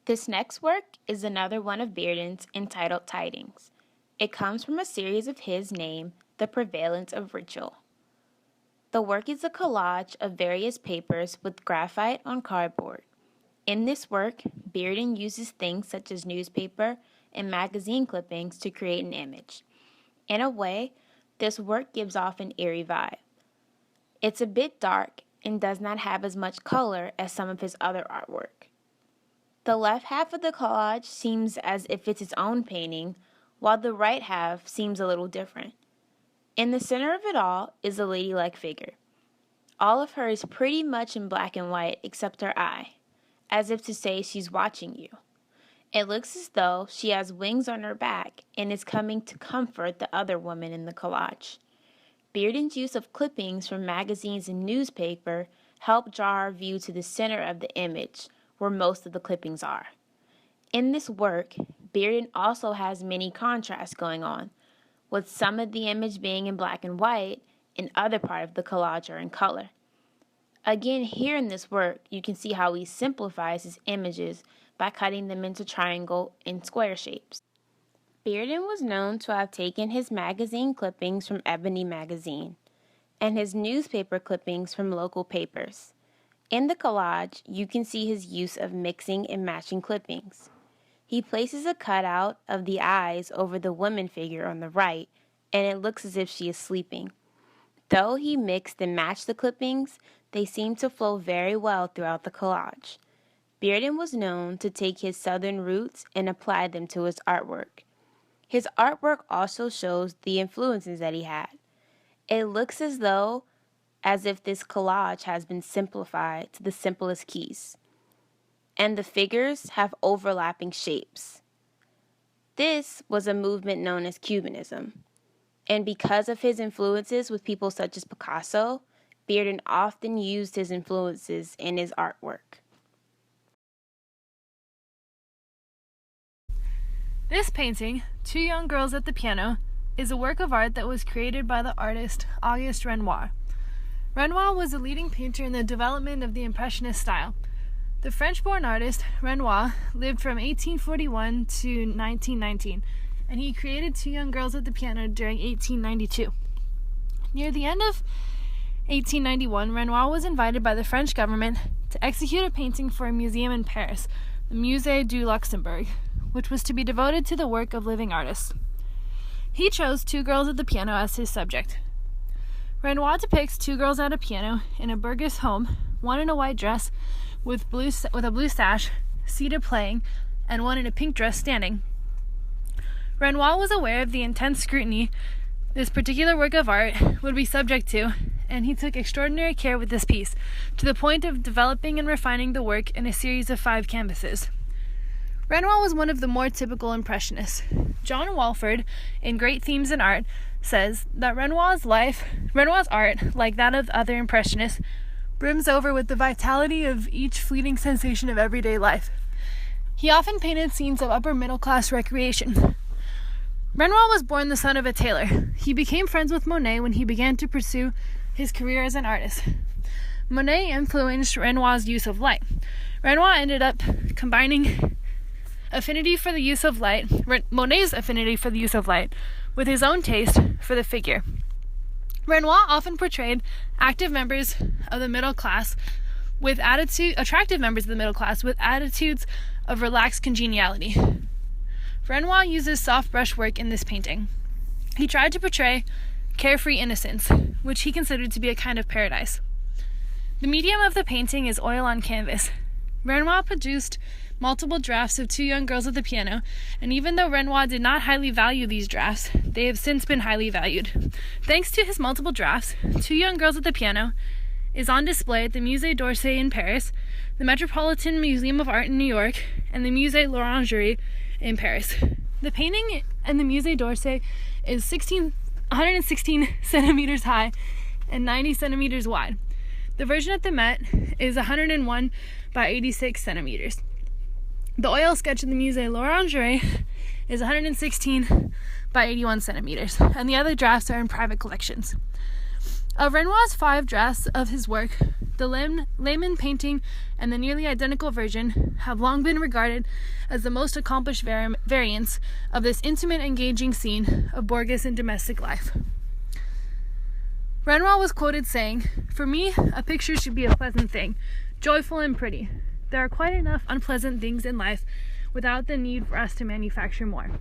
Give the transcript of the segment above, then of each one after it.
This next work is another one of Bearden's entitled Tidings. It comes from a series of his named The Prevalence of Ritual. The work is a collage of various papers with graphite on cardboard. In this work, Bearden uses things such as newspaper and magazine clippings to create an image. In a way, this work gives off an eerie vibe. It's a bit dark and does not have as much color as some of his other artwork. The left half of the collage seems as if it's its own painting, while the right half seems a little different. In the center of it all is a ladylike figure. All of her is pretty much in black and white except her eye, as if to say she's watching you. It looks as though she has wings on her back and is coming to comfort the other woman in the collage. Bearden's use of clippings from magazines and newspaper help draw our view to the center of the image, where most of the clippings are. In this work, Bearden also has many contrasts going on, with some of the image being in black and white and other part of the collage are in color. Again, here in this work, you can see how he simplifies his images by cutting them into triangle and square shapes. Bearden was known to have taken his magazine clippings from Ebony magazine and his newspaper clippings from local papers. In the collage, you can see his use of mixing and matching clippings. He places a cutout of the eyes over the woman figure on the right, and it looks as if she is sleeping. Though he mixed and matched the clippings, they seem to flow very well throughout the collage. Bearden was known to take his southern roots and apply them to his artwork. His artwork also shows the influences that he had. It looks as if this collage has been simplified to the simplest keys, and the figures have overlapping shapes. This was a movement known as Cubanism, and because of his influences with people such as Picasso, Bearden often used his influences in his artwork. This painting, Two Young Girls at the Piano, is a work of art that was created by the artist Auguste Renoir. Renoir was a leading painter in the development of the Impressionist style. The French-born artist Renoir lived from 1841 to 1919, and he created Two Young Girls at the Piano during 1892. Near the end of 1891, Renoir was invited by the French government to execute a painting for a museum in Paris, the Musée du Luxembourg, which was to be devoted to the work of living artists. He chose Two Girls at the Piano as his subject. Renoir depicts two girls at a piano in a burgess home, one in a white dress with a blue sash, seated playing, and one in a pink dress standing. Renoir was aware of the intense scrutiny this particular work of art would be subject to, and he took extraordinary care with this piece, to the point of developing and refining the work in a series of 5 canvases. Renoir was one of the more typical Impressionists. John Walford, in Great Themes in Art, says that Renoir's art, like that of other Impressionists, brims over with the vitality of each fleeting sensation of everyday life. He often painted scenes of upper-middle-class recreation. Renoir was born the son of a tailor. He became friends with Monet when he began to pursue his career as an artist. Monet influenced Renoir's use of light. Renoir ended up combining affinity for the use of light, Monet's affinity for the use of light, with his own taste for the figure. Renoir often portrayed attractive members of the middle class with attitudes of relaxed congeniality. Renoir uses soft brush work in this painting. He tried to portray carefree innocence, which he considered to be a kind of paradise. The medium of the painting is oil on canvas. Renoir produced multiple drafts of Two Young Girls at the Piano, and even though Renoir did not highly value these drafts, they have since been highly valued. Thanks to his multiple drafts, Two Young Girls at the Piano is on display at the Musée d'Orsay in Paris, the Metropolitan Museum of Art in New York, and the Musée L'Orangerie in Paris. The painting in the Musée d'Orsay is 116 centimeters high and 90 centimeters wide. The version at the Met is 101 by 86 centimeters. The oil sketch in the Musée L'Orangerie is 116 by 81 centimeters, and the other drafts are in private collections. Of Renoir's 5 drafts of his work, The Lehman painting and the nearly identical version have long been regarded as the most accomplished variants of this intimate, engaging scene of Borges and domestic life. Renoir was quoted saying, "For me, a picture should be a pleasant thing, joyful and pretty. There are quite enough unpleasant things in life without the need for us to manufacture more."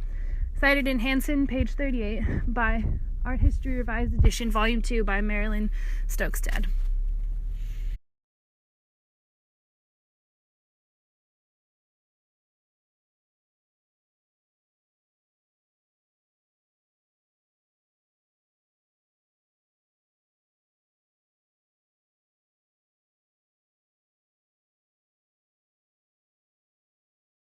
Cited in Hansen, page 38, by Art History Revised Edition, Volume 2, by Marilyn Stokestad.